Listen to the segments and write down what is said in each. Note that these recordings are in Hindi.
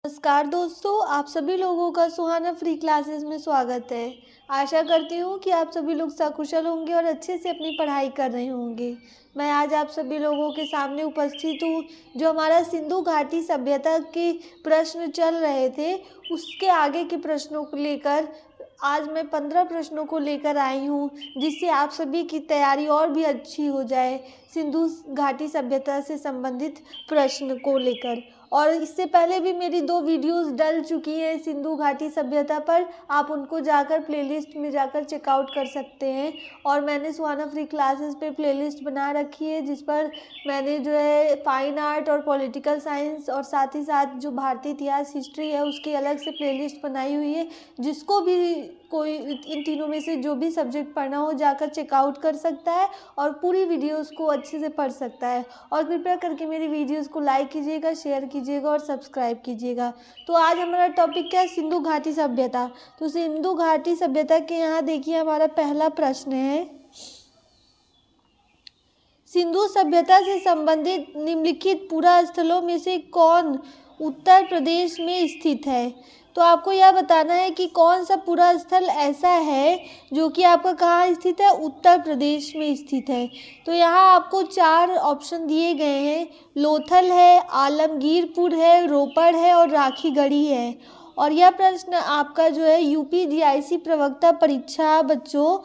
नमस्कार दोस्तों, आप सभी लोगों का सुहाना फ्री क्लासेस में स्वागत है। आशा करती हूँ कि आप सभी लोग सकुशल होंगे और अच्छे से अपनी पढ़ाई कर रहे होंगे। मैं आज आप सभी लोगों के सामने उपस्थित हूँ। जो हमारा सिंधु घाटी सभ्यता के प्रश्न चल रहे थे, उसके आगे के प्रश्नों को लेकर आज मैं 15 प्रश्नों को लेकर आई हूँ, जिससे आप सभी की तैयारी और भी अच्छी हो जाए सिंधु घाटी सभ्यता से संबंधित प्रश्न को लेकर। और इससे पहले भी मेरी 2 वीडियोस डल चुकी हैं सिंधु घाटी सभ्यता पर, आप उनको जाकर प्लेलिस्ट में जाकर चेकआउट कर सकते हैं। और मैंने सुहाना फ्री क्लासेस पे प्लेलिस्ट बना रखी है, जिस पर मैंने जो है फाइन आर्ट और पॉलिटिकल साइंस और साथ ही साथ जो भारतीय इतिहास हिस्ट्री है उसकी अलग से प्लेलिस्ट बनाई हुई है। जिसको भी कोई इन तीनों में से जो भी सब्जेक्ट पढ़ना हो जाकर चेकआउट कर सकता है और पूरी वीडियोस को अच्छे से पढ़ सकता है। और कृपया करके मेरी वीडियोस को लाइक कीजिएगा, शेयर कीजिएगा और सब्सक्राइब कीजिएगा। तो आज हमारा टॉपिक क्या है? सिंधु घाटी सभ्यता। तो सिंधु घाटी सभ्यता के यहाँ देखिए हमारा पहला प्रश्न है, सिंधु सभ्यता से संबंधित निम्नलिखित पुरा स्थलों में से कौन उत्तर प्रदेश में स्थित है? तो आपको यह बताना है कि कौन सा पुरा स्थल ऐसा है जो कि आपका कहाँ स्थित है? उत्तर प्रदेश में स्थित है। तो यहाँ आपको 4 ऑप्शन दिए गए हैं। लोथल है, आलमगीरपुर है, रोपड़ है और राखीगढ़ी है। और यह प्रश्न आपका जो है यूपीजीआईसी प्रवक्ता परीक्षा बच्चों,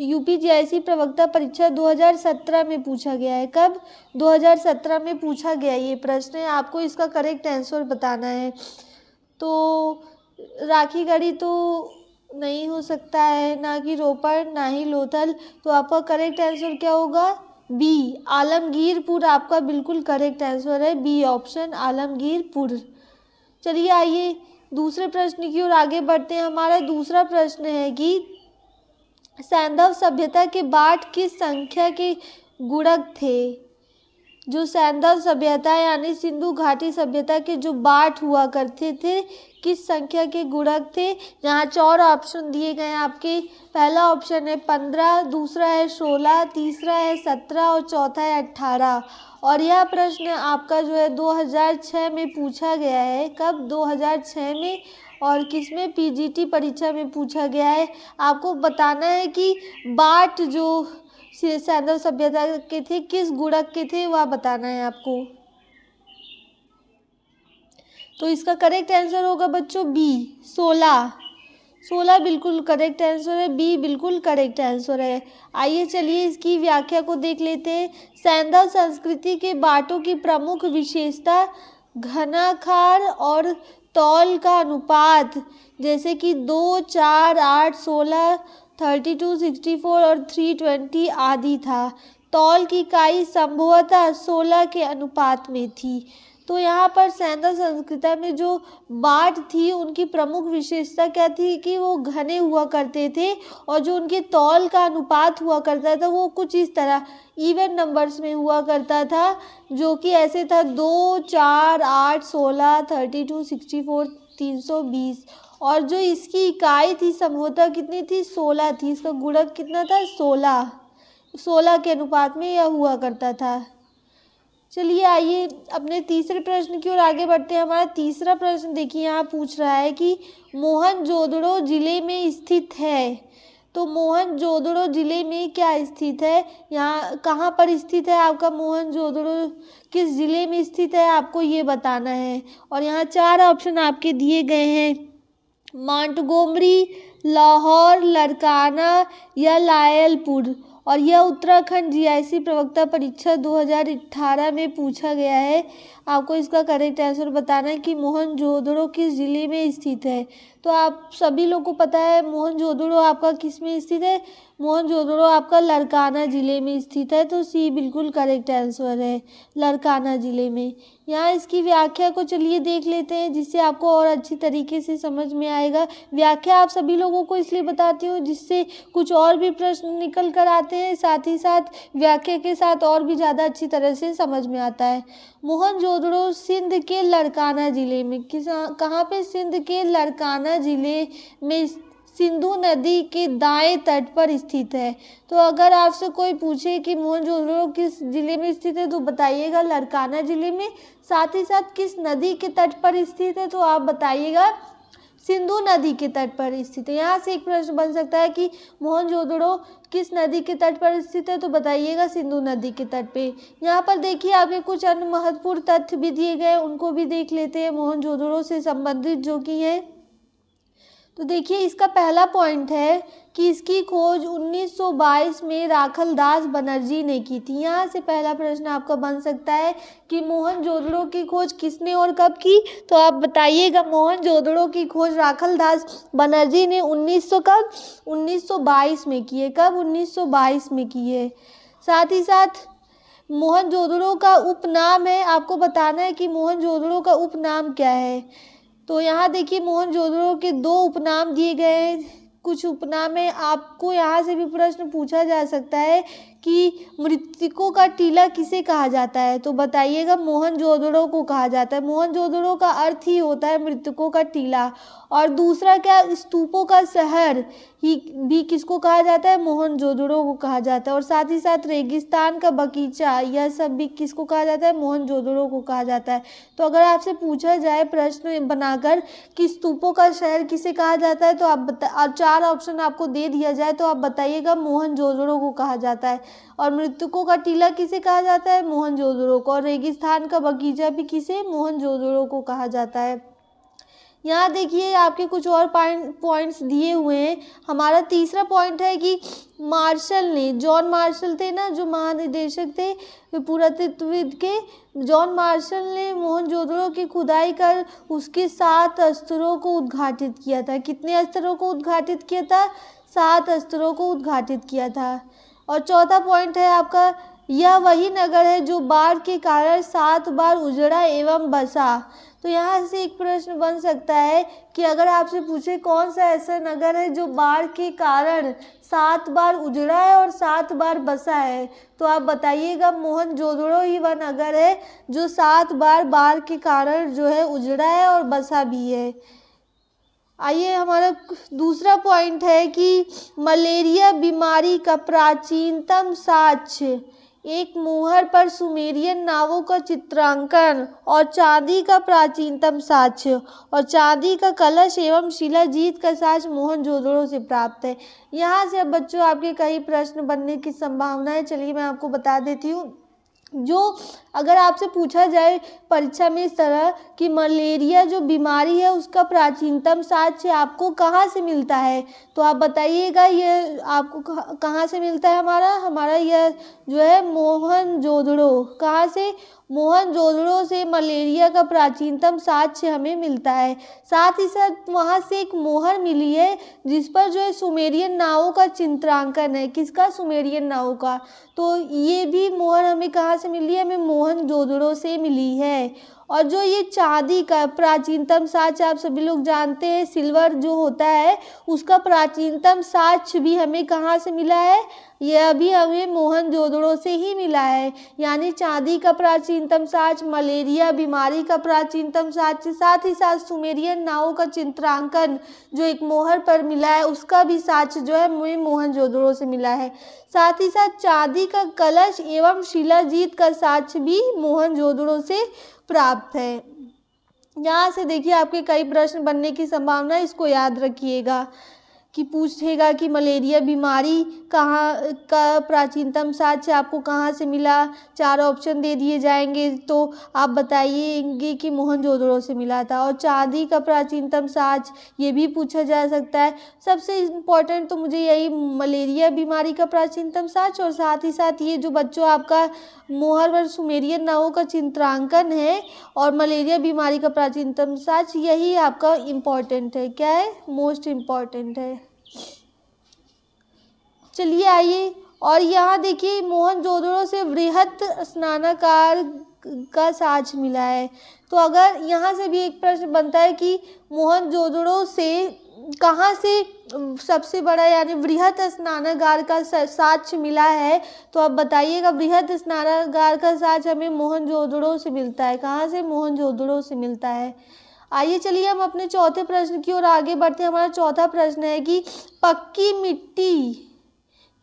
यूपीजीआईसी प्रवक्ता परीक्षा 2017 में पूछा गया है। कब? 2017 में पूछा गया ये प्रश्न है। आपको इसका करेक्ट आंसर बताना है। तो राखीगढ़ी तो नहीं हो सकता है, ना कि रोपड़, ना ही लोथल। तो आपका करेक्ट आंसर क्या होगा? बी, आलमगीरपुर आपका बिल्कुल करेक्ट आंसर है। B option, Alamgirpur. चलिए आइए दूसरे प्रश्न की ओर आगे बढ़ते हैं। हमारा दूसरा प्रश्न है कि सैंधव सभ्यता के बाढ़ किस संख्या के गुणक थे? जो सैंधव सभ्यता यानी सिंधु घाटी सभ्यता के जो बाढ़ हुआ करते थे, किस संख्या के गुणक थे? यहाँ 4 ऑप्शन दिए गए हैं आपके। पहला ऑप्शन है 15, दूसरा है 16, तीसरा है 17 और चौथा है 18। और यह प्रश्न आपका जो है 2006 में पूछा गया है। कब? 2006 में। और किसमें? पीजीटी परीक्षा में पूछा गया है। आपको बताना है कि बाढ़ जो सैंधव सभ्यता के थे किस गुणक के थे, वह बताना है आपको। तो इसका करेक्ट आंसर होगा बच्चों बी, 16। 16 बिल्कुल करेक्ट आंसर है। बी बिल्कुल करेक्ट आंसर है। आइए चलिए इसकी व्याख्या को देख लेते हैं। सैंधव संस्कृति के बाटों की प्रमुख विशेषता घनाकार और तौल का अनुपात, जैसे कि 2, 4, 8, 16, 32, 64 और 320 आदि था। तौल की इकाई संभवतः 16 के अनुपात में थी। तो यहाँ पर सैंधव संस्कृति में जो बाढ़ थी उनकी प्रमुख विशेषता क्या थी कि वो घने हुआ करते थे और जो उनके तौल का अनुपात हुआ करता था वो कुछ इस तरह इवन नंबर्स में हुआ करता था, जो कि ऐसे था 2, 4, 8, 16, 32, 64, 320। और जो इसकी इकाई थी संभवतः कितनी थी? 16 थी। इसका गुणक कितना था? 16। 16 के अनुपात में यह हुआ करता था। चलिए आइए अपने तीसरे प्रश्न की ओर आगे बढ़ते हैं। हमारा तीसरा प्रश्न देखिए यहाँ पूछ रहा है कि मोहनजोदड़ो जिले में स्थित है। तो मोहनजोदड़ो जिले में क्या स्थित है? यहाँ कहाँ पर स्थित है आपका मोहनजोदड़ो? किस जिले में स्थित है आपको ये बताना है। और यहाँ 4 ऑप्शन आपके दिए गए हैं, मांटगोमरी, लाहौर, लड़काना या लायलपुर। और यह उत्तराखंड जीआईसी प्रवक्ता परीक्षा 2018 में पूछा गया है। आपको इसका करेक्ट आंसर बताना है कि मोहनजोदड़ो किस जिले में स्थित है। तो आप सभी लोग को पता है मोहनजोदड़ो आपका किस में स्थित है? मोहनजोदड़ो आपका लड़काना जिले में स्थित है। तो सी बिल्कुल करेक्ट आंसर है, लड़काना जिले में। यहाँ इसकी व्याख्या को चलिए देख लेते हैं, जिससे आपको और अच्छी तरीके से समझ में आएगा। व्याख्या आप सभी लोगों को इसलिए बताती हूँ जिससे कुछ और भी प्रश्न निकल कर आते हैं, साथ ही साथ व्याख्या के साथ और भी ज़्यादा अच्छी तरह से समझ में आता है। मोहनजोदड़ो सिंध के लड़काना जिले में, कहाँ पे? सिंध के लड़काना जिले में सिंधु नदी के दाएं तट पर स्थित है। तो अगर आपसे कोई पूछे कि मोहनजोदड़ो किस जिले में स्थित है तो बताइएगा लारकाना जिले में। साथ ही साथ किस नदी के तट पर स्थित है तो आप बताइएगा सिंधु नदी के तट पर स्थित है। यहाँ से एक प्रश्न बन सकता है कि मोहनजोदड़ो किस नदी के तट पर स्थित है तो बताइएगा सिंधु नदी के तट पे। यहाँ पर देखिए आपके कुछ अन्य महत्वपूर्ण तथ्य भी दिए गए, उनको भी देख लेते हैं मोहनजोदड़ो से संबंधित जो कि है। तो देखिए इसका पहला पॉइंट है कि इसकी खोज 1922 में राखलदास बनर्जी ने की थी। यहाँ से पहला प्रश्न आपका बन सकता है कि मोहनजोदड़ो की खोज किसने और कब की, तो आप बताइएगा मोहनजोदड़ो की खोज राखलदास बनर्जी ने 1922 में की है। कब? 1922 में की है। साथ ही साथ मोहनजोदड़ो का उपनाम है, आपको बताना है कि मोहनजोदड़ो का उपनाम क्या है। तो यहाँ देखिए मोहनजोदड़ो के 2 उपनाम दिए गए हैं। कुछ उपनाम है, आपको यहाँ से भी प्रश्न पूछा जा सकता है कि मृतकों का टीला किसे कहा जाता है, तो बताइएगा मोहनजोदड़ो को कहा जाता है। मोहनजोदड़ो का अर्थ ही होता है मृतकों का टीला। और दूसरा क्या, स्तूपों का शहर ही भी किसको कहा जाता है, मोहनजोदड़ो को कहा जाता है। और साथ ही साथ रेगिस्तान का बगीचा, यह सब भी किसको कहा जाता है, मोहनजोदड़ो को कहा जाता है। तो अगर आपसे पूछा जाए प्रश्न बनाकर कि स्तूपों का शहर किसे कहा जाता है तो आप 4 ऑप्शन आपको दे दिया जाए तो आप बताइएगा मोहनजोदड़ो को कहा जाता है। और मृतकों का टीला किसे कहा जाता है, मोहनजोदड़ो को। और रेगिस्तान का बगीचा भी किसे, मोहनजोदड़ो को कहा जाता है। यहाँ देखिए आपके कुछ और पॉइंट्स दिए हुए हैं। हमारा तीसरा पॉइंट है कि मार्शल ने, जॉन मार्शल थे ना जो महानिदेशक थे पुरातत्वविद के, जॉन मार्शल ने मोहनजोदड़ो की खुदाई कर उसके 7 स्तरों को उद्घाटित किया था। कितने स्तरों को उद्घाटित किया था, 7 स्तरों को उद्घाटित किया था। और चौथा पॉइंट है आपका, यह वही नगर है जो बाढ़ के कारण 7 बार उजड़ा एवं बसा। तो यहाँ से एक प्रश्न बन सकता है कि अगर आपसे पूछे कौन सा ऐसा नगर है जो बाढ़ के कारण 7 बार उजड़ा है और 7 बार बसा है, तो आप बताइएगा मोहनजोदड़ो ही वह नगर है जो 7 बार बाढ़ के कारण जो है उजड़ा है और बसा भी है। आइए हमारा दूसरा पॉइंट है कि मलेरिया बीमारी का प्राचीनतम साक्ष्य, एक मोहर पर सुमेरियन नावों का चित्रांकन और चांदी का प्राचीनतम साक्ष्य और चांदी का कलश एवं शिलाजीत का साक्ष्य मोहनजोदड़ो से प्राप्त है। यहाँ से अब बच्चों आपके कई प्रश्न बनने की संभावना है। चलिए मैं आपको बता देती हूँ। जो अगर आपसे पूछा जाए परीक्षा में इस तरह कि मलेरिया जो बीमारी है उसका प्राचीनतम साक्ष्य आपको कहाँ से मिलता है, तो आप बताइएगा ये आपको कहाँ से मिलता है। हमारा यह जो है मोहनजोदड़ो, कहाँ से, मोहनजोदड़ो से मलेरिया का प्राचीनतम साक्ष्य हमें मिलता है। साथ ही साथ वहाँ से एक मोहर मिली है जिस पर जो है सुमेरियन नावों का चित्रांकन है। किसका, सुमेरियन नावों का। तो ये भी मोहर हमें कहाँ से मिली है, हमें मोहनजोदड़ो से मिली है। और जो ये चांदी का प्राचीनतम साक्ष्य आप सभी लोग जानते हैं, सिल्वर जो होता है उसका प्राचीनतम साक्ष्य भी हमें कहाँ से मिला है, यह भी हमें मोहनजोदड़ो से ही मिला है। यानी चांदी का प्राचीनतम साक्ष्य, मलेरिया बीमारी का प्राचीनतम साक्ष्य, साथ ही साथ सुमेरियन नावों का चित्रांकन जो एक मोहर पर मिला है उसका भी साक्ष्य जो है हमें मोहनजोदड़ो से मिला है। साथ ही साथ चांदी का कलश एवं शिलाजीत का साक्ष्य भी मोहनजोदड़ो से प्राप्त है। यहाँ से देखिए आपके कई प्रश्न बनने की संभावना है, इसको याद रखिएगा कि पूछेगा कि मलेरिया बीमारी कहाँ का प्राचीनतम साक्ष्य आपको कहाँ से मिला। 4 ऑप्शन दे दिए जाएंगे तो आप बताइएंगे कि मोहनजोदड़ो से मिला था। और चांदी का प्राचीनतम साक्ष्य ये भी पूछा जा सकता है। सबसे इम्पोर्टेंट तो मुझे यही मलेरिया बीमारी का प्राचीनतम साक्ष्य और साथ ही साथ ये जो बच्चों आपका मोहर पर सुमेरियन नावों का चित्रांकन है और मलेरिया बीमारी का प्राचीनतम साक्ष्य, यही आपका इम्पोर्टेंट है। क्या है, मोस्ट इम्पॉर्टेंट है। चलिए आइए, और यहाँ देखिए मोहनजोदड़ो से वृहत स्नानागार का साक्ष्य मिला है। तो अगर यहाँ से भी एक प्रश्न बनता है कि मोहनजोदड़ो से कहाँ से सबसे बड़ा यानी वृहत स्नानागार का साक्ष्य मिला है, तो आप बताइएगा वृहत स्नानागार का साक्ष्य हमें मोहनजोदड़ो से मिलता है। कहाँ से, मोहनजोदड़ो से मिलता है। आइए चलिए हम अपने चौथे प्रश्न की ओर आगे बढ़ते हैं। हमारा चौथा प्रश्न है कि पक्की मिट्टी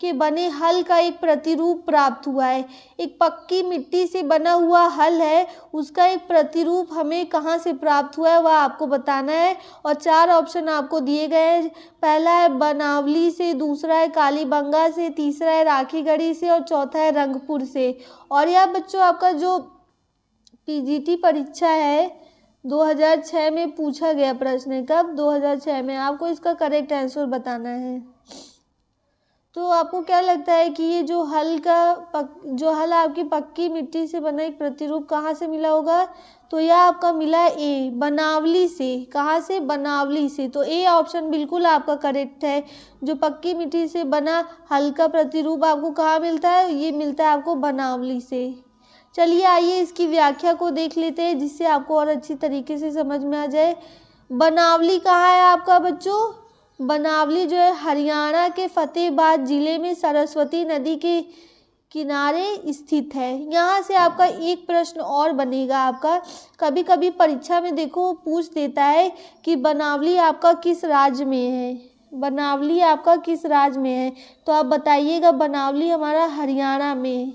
के बने हल का एक प्रतिरूप प्राप्त हुआ है। एक पक्की मिट्टी से बना हुआ हल है, उसका एक प्रतिरूप हमें कहाँ से प्राप्त हुआ है वह आपको बताना है। और 4 ऑप्शन आपको दिए गए हैं। पहला है बनावली से, दूसरा है कालीबंगा से, तीसरा है राखीगढ़ी से और चौथा है रंगपुर से। और यह बच्चों आपका जो पीजीटी परीक्षा है 2006 में पूछा गया प्रश्न है। कब? 2006 में। आपको इसका करेक्ट आंसर बताना है। तो आपको क्या लगता है कि ये जो हल आपकी पक्की मिट्टी से बना एक प्रतिरूप कहाँ से मिला होगा? तो यह आपका मिला ए, बनावली से। कहाँ से? बनावली से। तो ए ऑप्शन बिल्कुल आपका करेक्ट है। जो पक्की मिट्टी से बना हल का प्रतिरूप आपको कहाँ मिलता है? ये मिलता है आपको बनावली से। चलिए आइए इसकी व्याख्या को देख लेते हैं, जिससे आपको और अच्छी तरीके से समझ में आ जाए। बनावली कहाँ है आपका बच्चों? बनावली जो है हरियाणा के फतेहाबाद जिले में सरस्वती नदी के किनारे स्थित है। यहाँ से आपका एक प्रश्न और बनेगा आपका। कभी कभी परीक्षा में देखो पूछ देता है कि बनावली आपका किस राज्य में है। बनावली आपका किस राज्य में है? तो आप बताइएगा। बनावली हमारा हरियाणा में।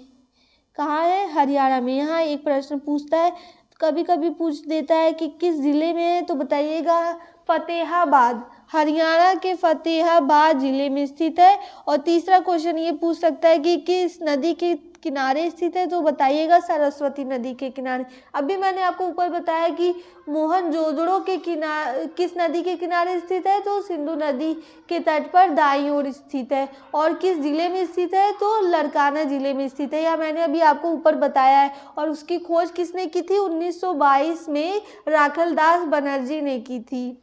कहाँ है? हरियाणा में। यहाँ एक प्रश्न पूछता है, कभी कभी पूछ देता है कि किस ज़िले में है, तो बताइएगा फतेहाबाद। हरियाणा के फतेहाबाद ज़िले में स्थित है। और तीसरा क्वेश्चन ये पूछ सकता है कि किस नदी के किनारे स्थित है, तो बताइएगा सरस्वती नदी के किनारे। अभी मैंने आपको ऊपर बताया कि मोहनजोदड़ो के किस नदी के किनारे स्थित है, तो सिंधु नदी के तट पर दाईं ओर स्थित है। और किस जिले में स्थित है, तो लड़काना जिले में स्थित है। यह मैंने अभी आपको ऊपर बताया है। और उसकी खोज किसने की थी? 1922 में राखलदास बनर्जी ने की थी।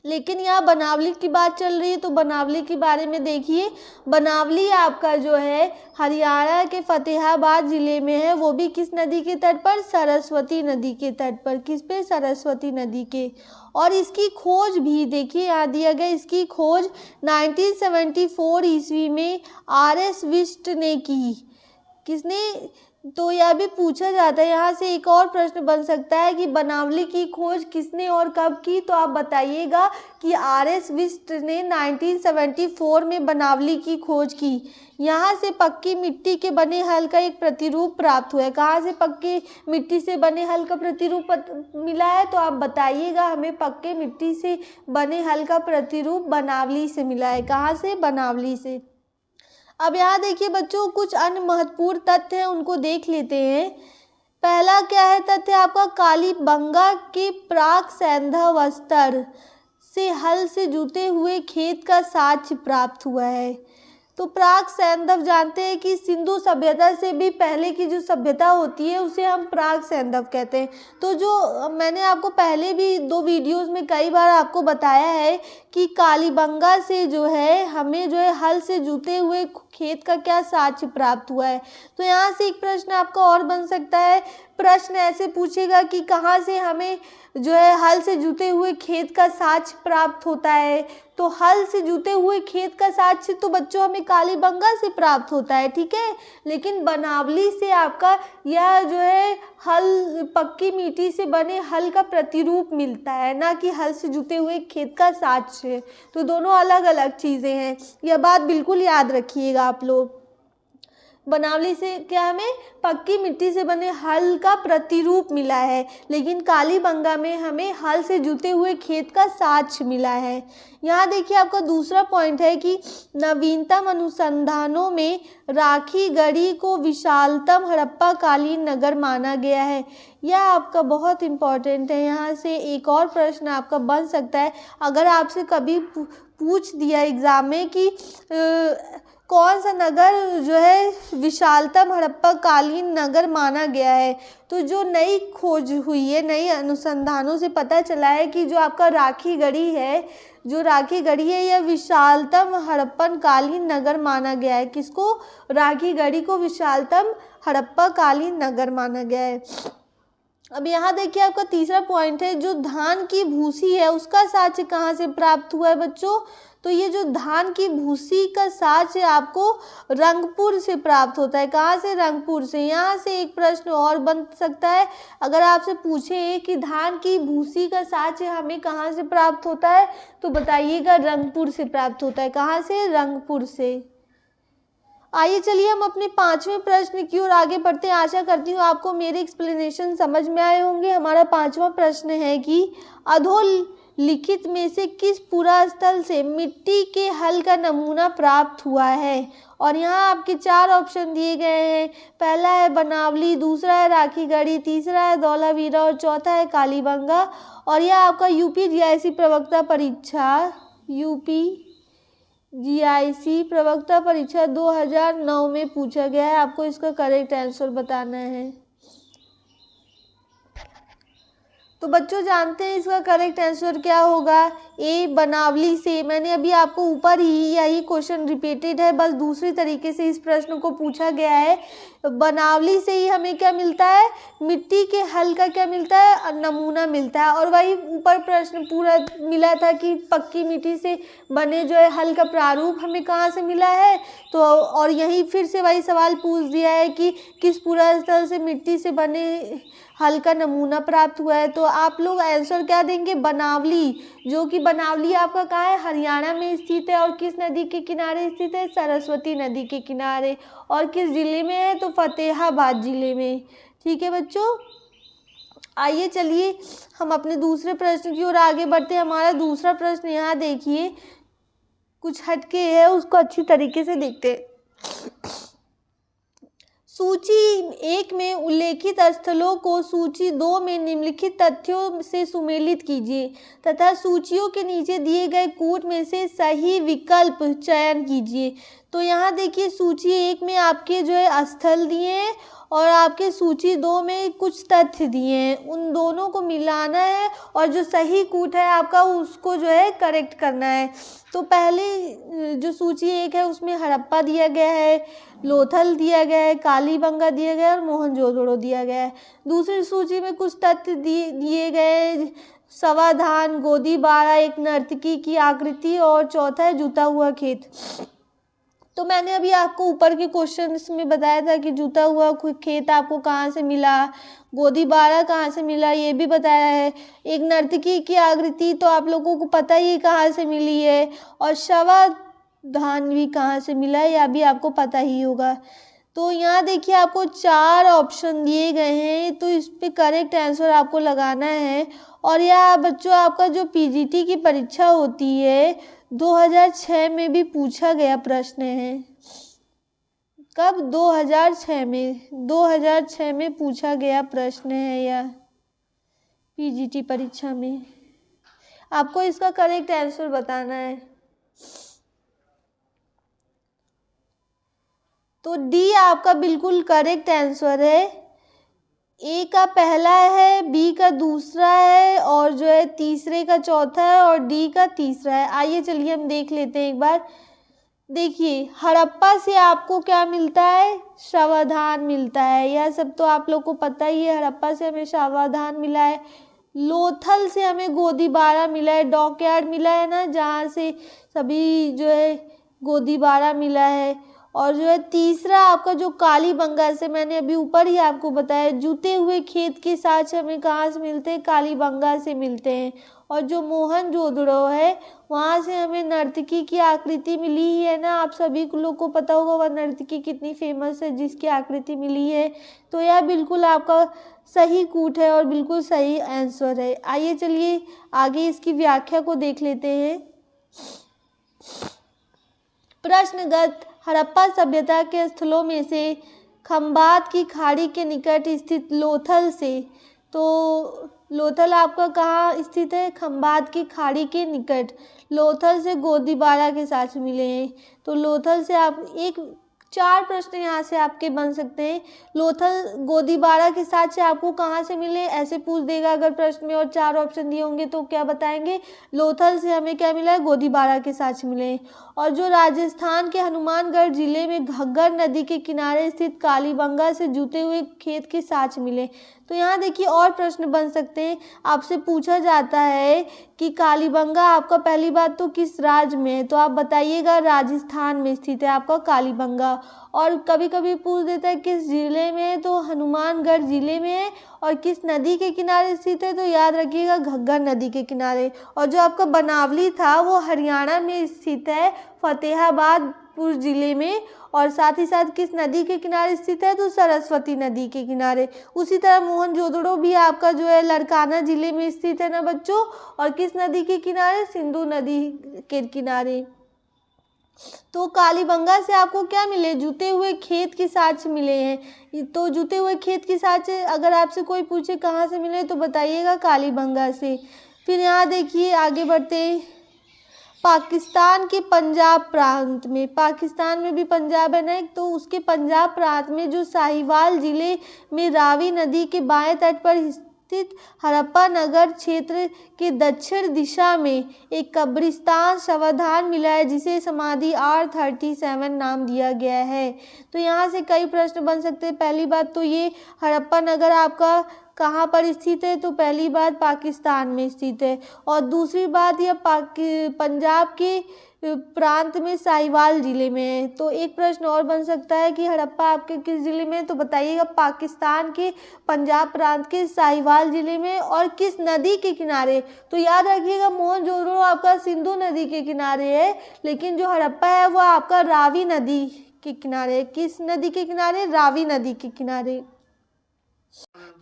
लेकिन यहाँ बनावली की बात चल रही है, तो बनावली के बारे में देखिए। बनावली आपका जो है हरियाणा के फतेहाबाद ज़िले में है, वो भी किस नदी के तट पर? सरस्वती नदी के तट पर। किस पे? सरस्वती नदी के। और इसकी खोज भी देखिए यहाँ दिया गया। इसकी खोज 1974 ईस्वी में RS विस्ट ने की। किसने? तो यह भी पूछा जाता है। यहाँ से एक और प्रश्न बन सकता है कि बनावली की खोज किसने और कब की, तो आप बताइएगा कि RS विस्ट ने 1974 में बनावली की खोज की। यहाँ से पक्की मिट्टी के बने हल का एक प्रतिरूप प्राप्त हुआ है। कहाँ से पक्की मिट्टी से बने हल का प्रतिरूप मिला है, तो आप बताइएगा हमें। पक्के मिट्टी से बने हल का प्रतिरूप बनावली से मिला है। कहाँ से? बनावली से। अब यहाँ देखिए बच्चों, कुछ अन्य महत्वपूर्ण तथ्य हैं, उनको देख लेते हैं। पहला क्या है तथ्य आपका? कालीबंगा के प्राक सैंधव स्तर से हल से जुते हुए खेत का साक्ष्य प्राप्त हुआ है। तो प्राक सैंधव जानते हैं कि सिंधु सभ्यता से भी पहले की जो सभ्यता होती है उसे हम प्राक सैंधव कहते हैं। तो जो मैंने आपको पहले भी 2 वीडियोस में कई बार आपको बताया है कि कालीबंगा से जो है हमें जो है हल से जुते हुए खेत का क्या साक्ष्य प्राप्त हुआ है। तो यहाँ से एक प्रश्न आपका और बन सकता है। प्रश्न ऐसे पूछेगा कि कहाँ से हमें जो है हल से जुते हुए खेत का साक्ष्य प्राप्त होता है। तो हल से जुते हुए खेत का साक्ष्य तो बच्चों हमें कालीबंगा से प्राप्त होता है, ठीक है। लेकिन बनावली से आपका यह जो है हल पक्की मिट्टी से बने हल का प्रतिरूप मिलता है, ना कि हल से जुते हुए खेत का साक्ष्य। तो दोनों अलग अलग चीज़ें हैं, यह बात बिल्कुल याद रखिएगा आप लोग। बनावली से क्या हमें पक्की मिट्टी से बने हल का प्रतिरूप मिला है, लेकिन कालीबंगा में हमें हल से जुते हुए खेत का साक्ष्य मिला है। यहाँ देखिए आपका दूसरा पॉइंट है कि नवीनतम अनुसंधानों में राखीगढ़ी को विशालतम हड़प्पा कालीन नगर माना गया है। यह आपका बहुत इम्पोर्टेंट है। यहाँ से एक और प्रश्न आपका बन सकता है, अगर आपसे कभी पूछ दिया एग्ज़ाम में कि कौन सा नगर जो है विशालतम हड़प्पा कालीन नगर माना गया है, तो जो नई खोज हुई है, नई अनुसंधानों से पता चला है कि जो आपका राखीगढ़ी है, जो राखीगढ़ी है यह विशालतम हड़प्पन कालीन नगर माना गया है। किसको? राखीगढ़ी को विशालतम हड़प्पा कालीन नगर माना गया है। अब यहाँ देखिए आपका तीसरा पॉइंट है, जो धान की भूसी है उसका साक्ष्य कहाँ से प्राप्त हुआ है बच्चों? तो ये जो धान की भूसी का साक्ष्य आपको रंगपुर से प्राप्त होता है। कहाँ से? रंगपुर से। यहाँ से एक प्रश्न और बन सकता है, अगर आपसे पूछे कि धान की भूसी का साक्ष्य हमें कहाँ से प्राप्त होता है, तो बताइएगा रंगपुर से प्राप्त होता है। कहाँ से? रंगपुर से। आइए चलिए हम अपने 5वें प्रश्न की ओर आगे बढ़ते हैं। आशा करती हूँ आपको मेरे एक्सप्लेनेशन समझ में आए होंगे। हमारा 5वां प्रश्न है कि अधोलिखित में से किस पुरास्थल से मिट्टी के हल का नमूना प्राप्त हुआ है? और यहाँ आपके 4 ऑप्शन दिए गए हैं। पहला है बनावली, दूसरा है राखीगढ़ी, तीसरा है धौलावीरा और चौथा है कालीबंगा। और यह आपका यूपी जीआईसी प्रवक्ता परीक्षा 2009 में पूछा गया है। आपको इसका करेक्ट आंसर बताना है। तो बच्चों जानते हैं इसका करेक्ट आंसर क्या होगा? ए बनावली से। मैंने अभी आपको ऊपर ही यही क्वेश्चन रिपीटेड है, बस दूसरी तरीके से इस प्रश्न को पूछा गया है। बनावली से ही हमें क्या मिलता है? मिट्टी के हल का क्या मिलता है? नमूना मिलता है। और वही ऊपर प्रश्न पूरा मिला था कि पक्की मिट्टी से बने जो है हल का प्रारूप हमें कहाँ से मिला है। तो और यहीं फिर से वही सवाल पूछ दिया है कि किस पुरास्थल से मिट्टी से बने हल का नमूना प्राप्त हुआ है। तो आप लोग आंसर क्या देंगे? बनावली, जो कि बनावली आपका कहाँ है? हरियाणा में स्थित है। और किस नदी के किनारे स्थित है? सरस्वती नदी के किनारे। और किस जिले में है? तो फतेहाबाद जिले में। ठीक है बच्चों, आइए चलिए हम अपने दूसरे प्रश्न की ओर आगे बढ़ते हैं। हमारा दूसरा प्रश्न यहाँ देखिए कुछ हटके है, उसको अच्छी तरीके से देखते हैं। सूची 1 में उल्लेखित स्थलों को सूची 2 में निम्नलिखित तथ्यों से सुमेलित कीजिए तथा सूचियों के नीचे दिए गए कूट में से सही विकल्प चयन कीजिए। तो यहाँ देखिए सूची 1 में आपके जो है स्थल दिए हैं और आपके सूची 2 में कुछ तथ्य दिए हैं, उन दोनों को मिलाना है और जो सही कूट है आपका उसको जो है करेक्ट करना है। तो पहले जो सूची 1 है उसमें हड़प्पा दिया गया है, लोथल दिया गया है, कालीबंगा दिया गया है और मोहनजोदड़ो दिया गया है। दूसरी सूची में कुछ तथ्य दिए गए, सवाधान, गोदीबाड़ा, एक नर्तकी की आकृति और चौथा है जूता हुआ खेत। तो मैंने अभी आपको ऊपर के क्वेश्चंस में बताया था कि जूता हुआ खेत आपको कहाँ से मिला, गोदीबाड़ा कहाँ से मिला ये भी बताया है। एक नर्तकी की आकृति तो आप लोगों को पता ही कहाँ से मिली है, और शवाधान भी कहाँ से मिला है यह भी आपको पता ही होगा। तो यहाँ देखिए आपको 4 ऑप्शन दिए गए हैं, तो इस पे करेक्ट आंसर आपको लगाना है। और यह बच्चों आपका जो पीजीटी की परीक्षा होती है 2006 में भी पूछा गया प्रश्न है। कब? 2006 में पूछा गया प्रश्न है यह पीजीटी परीक्षा में। आपको इसका करेक्ट आंसर बताना है। तो डी आपका बिल्कुल करेक्ट आंसर है। ए का पहला है, बी का दूसरा है और जो है तीसरे का चौथा है और डी का तीसरा है। आइए चलिए हम देख लेते हैं एक बार। देखिए हड़प्पा से आपको क्या मिलता है? शवाधान मिलता है, यह सब तो आप लोग को पता ही है। हड़प्पा से हमें शवाधान मिला है, लोथल से हमें गोदीबाड़ा मिला है, डॉकयार्ड मिला है ना जहाँ से सभी जो है गोदीबाड़ा मिला है। और जो है तीसरा आपका जो कालीबंगा से मैंने अभी ऊपर ही आपको बताया, जूते हुए खेत के साथ हमें कहाँ से मिलते हैं? कालीबंगा से मिलते हैं। और जो मोहनजोदड़ो है वहाँ से हमें नर्तकी की आकृति मिली ही है ना, आप सभी लोग को पता होगा वह नर्तकी कितनी फेमस है जिसकी आकृति मिली है। तो यह बिल्कुल आपका सही कूट है और बिल्कुल सही आंसर है। आइए चलिए आगे इसकी व्याख्या को देख लेते हैं। प्रश्नगत हड़प्पा सभ्यता के स्थलों में से खंबात की खाड़ी के निकट स्थित लोथल से, तो लोथल आपका कहाँ स्थित है? खंबात की खाड़ी के निकट। लोथल से गोदीबाड़ा के साथ मिले हैं, तो लोथल से आप 4 प्रश्न यहाँ से आपके बन सकते हैं। लोथल गोदीबाड़ा के साथ से आपको कहाँ से मिले ऐसे पूछ देगा अगर प्रश्न में, और 4 ऑप्शन दिए होंगे तो क्या बताएंगे? लोथल से हमें क्या मिला है? गोदीबाड़ा के साथ से मिले। और जो राजस्थान के हनुमानगढ़ जिले में घग्गर नदी के किनारे स्थित कालीबंगा से जूते हुए खेत के साथ मिले। तो यहाँ देखिए और प्रश्न बन सकते हैं। आपसे पूछा जाता है कि कालीबंगा आपका पहली बात तो किस राज्य में है, तो आप बताइएगा राजस्थान में स्थित है आपका कालीबंगा। और कभी कभी पूछ देता है किस जिले में है, तो हनुमानगढ़ जिले में है। और किस नदी के किनारे स्थित है, तो याद रखिएगा घग्गर नदी के किनारे। और जो आपका बनावली था वो हरियाणा में स्थित है, फतेहाबादपुर जिले में। और साथ ही साथ किस नदी के किनारे स्थित है, तो सरस्वती नदी के किनारे। उसी तरह मोहनजोदड़ो भी आपका जो है लड़काना जिले में स्थित है ना बच्चों। और किस नदी के किनारे, सिंधु नदी के किनारे। तो कालीबंगा से आपको क्या मिले, जुते हुए खेत के साक्ष्य मिले हैं। तो जुते हुए खेत के साक्ष्य अगर आपसे कोई पूछे कहाँ से मिले, तो बताइएगा कालीबंगा से। फिर यहाँ देखिए आगे बढ़ते हैं। पाकिस्तान के पंजाब प्रांत में, पाकिस्तान में भी पंजाब है ना एक, तो उसके पंजाब प्रांत में जो साहिवाल जिले में रावी नदी के बाएं तट पर स्थित हड़प्पा नगर क्षेत्र के दक्षिण दिशा में एक कब्रिस्तान शवधान मिला है, जिसे समाधि R37 नाम दिया गया है। तो यहाँ से कई प्रश्न बन सकते हैं। पहली बात तो ये हड़प्पा नगर आपका कहाँ पर स्थित है, तो पहली बात पाकिस्तान में स्थित है। और दूसरी बात यह पंजाब के प्रांत में साहिवाल जिले में है। तो एक प्रश्न और बन सकता है कि हड़प्पा आपके किस जिले में है, तो बताइएगा पाकिस्तान के पंजाब प्रांत के साहिवाल जिले में। और किस नदी के किनारे, तो याद रखिएगा मोहनजोदड़ो आपका सिंधु नदी के किनारे है, लेकिन जो हड़प्पा है वो आपका रावी नदी के किनारे। किस नदी के किनारे, रावी नदी के किनारे।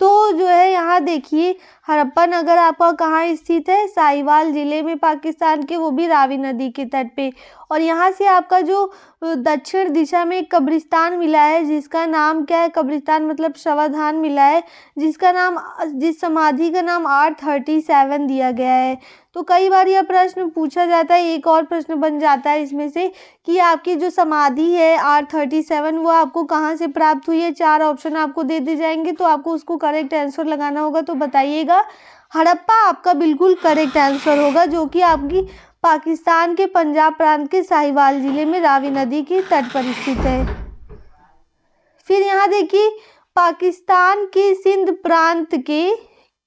तो जो है यहाँ देखिए हड़प्पा नगर आपका कहाँ स्थित है, साहिवाल जिले में पाकिस्तान के, वो भी रावी नदी के तट पे। और यहाँ से आपका जो दक्षिण दिशा में एक कब्रिस्तान मिला है, जिसका नाम क्या है, कब्रिस्तान मतलब शवधान मिला है, जिसका नाम, जिस समाधि का नाम R37 दिया गया है। तो कई बार यह प्रश्न पूछा जाता है। एक और प्रश्न बन जाता है इसमें से कि आपकी जो समाधि है R37 वो आपको कहाँ से प्राप्त हुई है। 4 ऑप्शन आपको दे दिए जाएंगे, तो आपको उसको करेक्ट आंसर लगाना होगा। तो बताइएगा, हड़प्पा आपका बिल्कुल करेक्ट आंसर होगा, जो कि आपकी पाकिस्तान के पंजाब प्रांत के साहिवाल जिले में रावी नदी के तट पर स्थित है। फिर यहाँ देखिए पाकिस्तान के सिंध प्रांत के,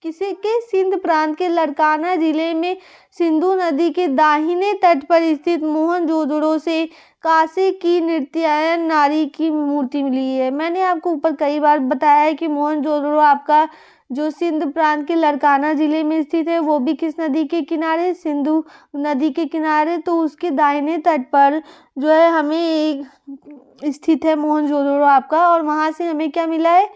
किसी के, सिंध प्रांत के लड़काना जिले में सिंधु नदी के दाहिने तट पर स्थित मोहनजोदड़ो से कांसे की नृत्यायन नारी की मूर्ति मिली है। मैंने आपको ऊपर कई बार बताया है कि मोहनजोदड़ो आपका जो सिंध प्रांत के लड़काना जिले में स्थित है, वो भी किस नदी के किनारे, सिंधु नदी के किनारे। तो उसके दाहिने तट पर जो है हमें एक स्थित है मोहनजोदड़ो आपका। और वहाँ से हमें क्या मिला है,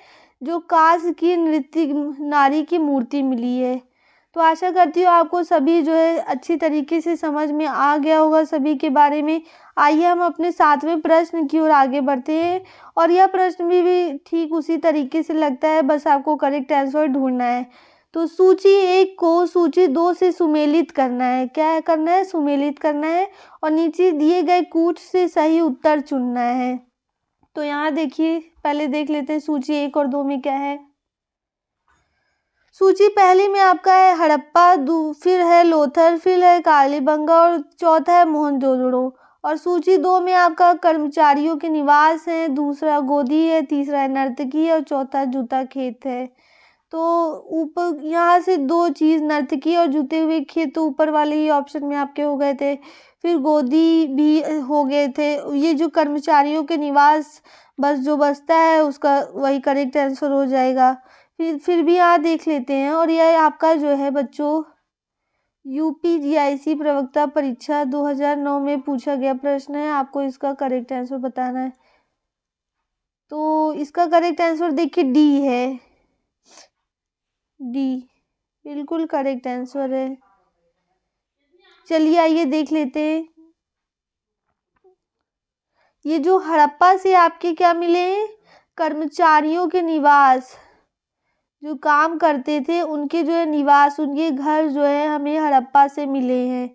जो कांस्य की नृत्य नारी की मूर्ति मिली है। तो आशा करती हूँ आपको सभी जो है अच्छी तरीके से समझ में आ गया होगा सभी के बारे में। आइए हम अपने 7वें प्रश्न की ओर आगे बढ़ते हैं। और यह प्रश्न भी ठीक उसी तरीके से लगता है, बस आपको करेक्ट आंसर ढूंढना है। तो सूची 1 को सूची 2 से सुमेलित करना है। क्या करना है, सुमेलित करना है। और नीचे दिए गए कूट से सही उत्तर चुनना है। तो यहाँ देखिए पहले देख लेते हैं सूची 1 और 2 में क्या है। सूची पहली में आपका है हड़प्पा, फिर है लोथल, फिर है कालीबंगा और चौथा है मोहनजोदड़ो। और सूची 2 में आपका कर्मचारियों के निवास है, दूसरा गोदी है, तीसरा नर्तकी है और चौथा जूता खेत है। तो ऊपर यहाँ से 2 चीज़, नर्तकी और जूते हुए खेत, तो ऊपर वाले ही ऑप्शन में आपके हो गए थे। फिर गोदी भी हो गए थे। ये जो कर्मचारियों के निवास बस जो बचता है उसका वही करेक्ट आंसर हो जाएगा। फिर भी यहाँ देख लेते हैं। और यह आपका जो है बच्चों UPGIC प्रवक्ता परीक्षा 2009 में पूछा गया प्रश्न है, आपको इसका करेक्ट आंसर बताना है। तो इसका करेक्ट आंसर देखिए D है, D बिल्कुल करेक्ट आंसर है। चलिए आइए देख लेते हैं। ये जो हड़प्पा से आपके क्या मिले हैं, कर्मचारियों के निवास, जो काम करते थे उनके जो है निवास, उनके घर जो है हमें हड़प्पा से मिले हैं।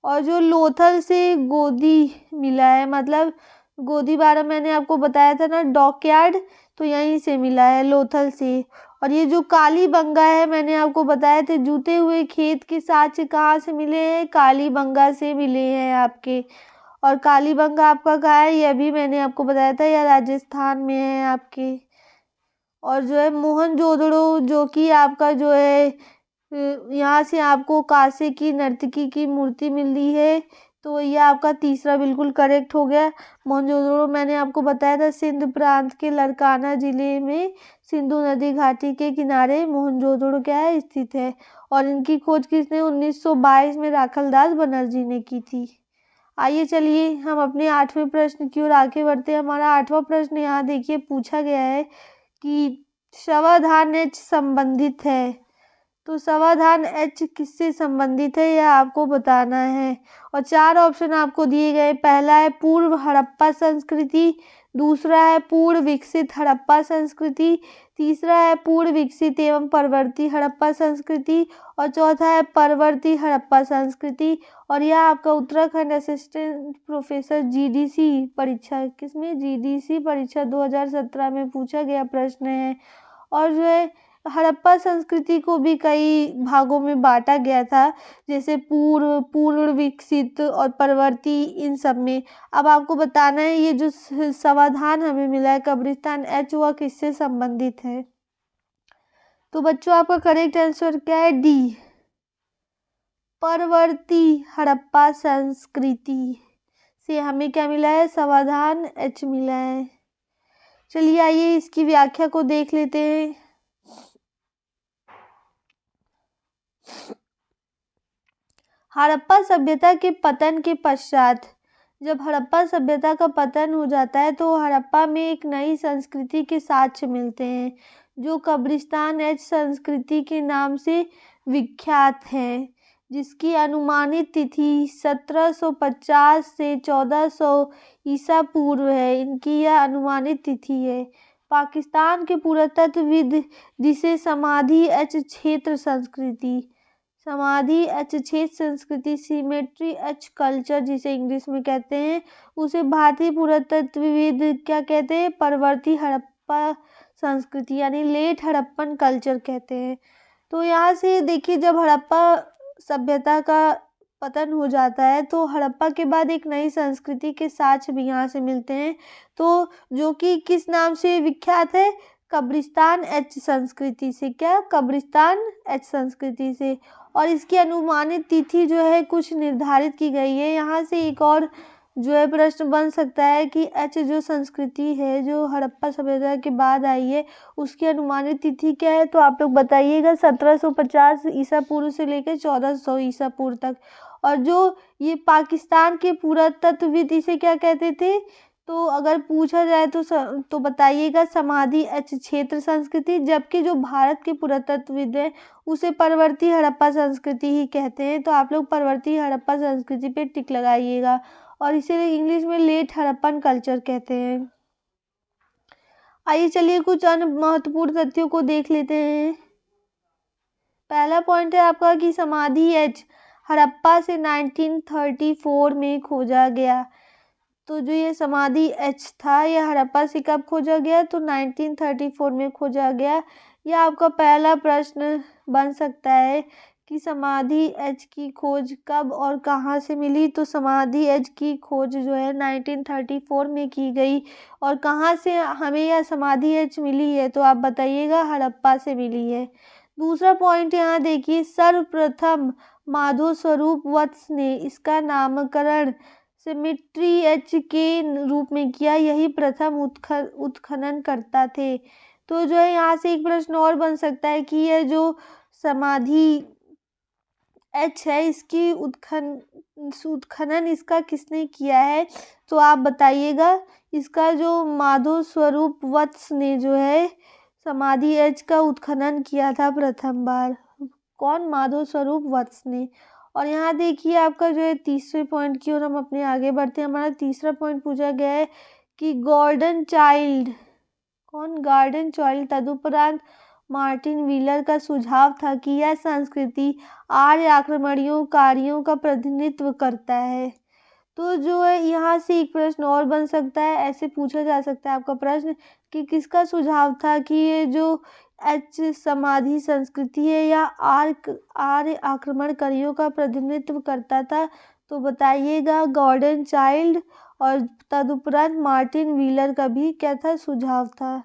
और जो लोथल से गोदी मिला है, मतलब गोदी बारा मैंने आपको बताया था ना, डॉकयार्ड, तो यहीं से मिला है लोथल से। और ये जो कालीबंगा है मैंने आपको बताया थे, जूते हुए खेत के साक्ष्य कहाँ से मिले हैं, कालीबंगा से मिले हैं आपके। और कालीबंगा आपका कहाँ है, यह भी मैंने आपको बताया था, यह राजस्थान में है आपके। और जो है मोहनजोदड़ो, जो कि आपका जो है यहाँ से आपको कांसे की नर्तकी की मूर्ति मिल रही है, तो यह आपका तीसरा बिल्कुल करेक्ट हो गया। मोहनजोदड़ो मैंने आपको बताया था सिंध प्रांत के लरकाना जिले में सिंधु नदी घाटी के किनारे मोहनजोदड़ो क्या है स्थित है। और इनकी खोज किसने 1922 में राखलदास बनर्जी ने की थी। आइए चलिए हम अपने 8वें प्रश्न की ओर आगे बढ़ते हैं। हमारा 8वां प्रश्न यहाँ देखिए पूछा गया है कि समाधान एच संबंधित है, तो समाधान एच किससे संबंधित है यह आपको बताना है। और 4 ऑप्शन आपको दिए गए। पहला है पूर्व हड़प्पा संस्कृति, दूसरा है पूर्व विकसित हड़प्पा संस्कृति, तीसरा है पूर्व विकसित एवं परवर्ती हड़प्पा संस्कृति और चौथा है परवर्ती हड़प्पा संस्कृति। और यह आपका उत्तराखंड असिस्टेंट प्रोफेसर जीडीसी परीक्षा, किसमें जीडीसी परीक्षा 2017 में पूछा गया प्रश्न है। और जो है हड़प्पा संस्कृति को भी कई भागों में बांटा गया था, जैसे पूर्व, पूर्ण विकसित और परवर्ती, इन सब में। अब आपको बताना है ये जो समाधान हमें मिला है कब्रिस्तान एच वह किससे संबंधित है। तो बच्चों आपका करेक्ट आंसर क्या है, डी, परवर्ती हड़प्पा संस्कृति से हमें क्या मिला है, समाधान एच मिला है। चलिए आइए इसकी व्याख्या को देख लेते हैं। हड़प्पा सभ्यता के पतन के पश्चात, जब हड़प्पा सभ्यता का पतन हो जाता है तो हड़प्पा में एक नई संस्कृति के साक्ष्य मिलते हैं जो कब्रिस्तान एच संस्कृति के नाम से विख्यात है, जिसकी अनुमानित तिथि 1750 से 1400 ईसा पूर्व है। इनकी यह अनुमानित तिथि है। पाकिस्तान के पुरातत्वविद जिसे समाधि एच क्षेत्र संस्कृति, समाधि एच क्षेत्र संस्कृति, सिमेट्री एच कल्चर जिसे इंग्लिश में कहते हैं, उसे भारतीय पुरातत्वविद क्या कहते हैं, परवर्ती हड़प्पा संस्कृति यानी लेट हड़प्पन कल्चर कहते हैं। तो यहाँ से देखिए जब हड़प्पा सभ्यता का पतन हो जाता है तो हड़प्पा के बाद एक नई संस्कृति के साक्ष्य भी यहाँ से मिलते हैं, तो जो कि किस नाम से विख्यात है, कब्रिस्तान एच संस्कृति से। क्या, कब्रिस्तान एच संस्कृति से। और इसकी अनुमानित तिथि जो है कुछ निर्धारित की गई है। यहाँ से एक और जो है प्रश्न बन सकता है कि एच जो संस्कृति है जो हड़प्पा सभ्यता के बाद आई है उसकी अनुमानित तिथि क्या है, तो आप लोग बताइएगा। 1750 ईसा पूर्व से लेकर 1400 ईसा पूर्व तक। और जो ये पाकिस्तान के पुरातत्वविद इसे क्या कहते थे, तो अगर पूछा जाए तो बताइएगा समाधि एच क्षेत्र संस्कृति, जबकि जो भारत के पुरातत्वविद है उसे परवर्ती हड़प्पा संस्कृति ही कहते हैं। तो आप लोग परवर्ती हड़प्पा संस्कृति पे टिक लगाइएगा और इसे इंग्लिश में लेट हड़प्पन कल्चर कहते हैं। आइए चलिए कुछ अन्य महत्वपूर्ण तथ्यों को देख लेते हैं। पहला पॉइंट है आपका कि समाधि एच हड़प्पा से 1934 में खोजा गया। तो जो ये समाधि एच था यह हड़प्पा से कब खोजा गया, तो 1934 में खोजा गया। यह आपका पहला प्रश्न बन सकता है कि समाधि एच की खोज कब और कहाँ से मिली। तो समाधि एच की खोज जो है 1934 में की गई। और कहाँ से हमें यह समाधि एच मिली है, तो आप बताइएगा, हड़प्पा से मिली है। दूसरा पॉइंट यहाँ देखिए, सर्वप्रथम माधो स्वरूप वत्स ने इसका नामकरण सिमेट्री एच के रूप में किया, यही प्रथम उत्खनन करता थे। तो जो है यहाँ से एक प्रश्न और बन सकता है कि यह जो समाधि एच है इसकी उत्खनन इसका किसने किया है, तो आप बताइएगा। इसका जो माधो स्वरूप वत्स ने जो है समाधि एच का उत्खनन किया था प्रथम बार। कौन, माधो स्वरूप वत्स ने। और यहाँ देखिए आपका जो है तीसरे पॉइंट की ओर हम अपने आगे बढ़ते हैं। हमारा तीसरा पॉइंट पूछा गया है कि गॉर्डन चाइल्ड, कौन, गार्डन चाइल्ड, तदुपरांत मार्टिन व्हीलर का सुझाव था कि यह संस्कृति आर्य आक्रमणकारियों का प्रतिनिधित्व करता है। तो जो है यहाँ से एक प्रश्न और बन सकता है, ऐसे पूछा जा सकता है आपका प्रश्न कि किसका सुझाव था कि ये जो एच समाधि संस्कृति है या आर्य आक्रमणकारियों का प्रतिनिधित्व करता था, तो बताइएगा गॉर्डन चाइल्ड और तदुपरांत मार्टिन व्हीलर का भी क्या था, सुझाव था।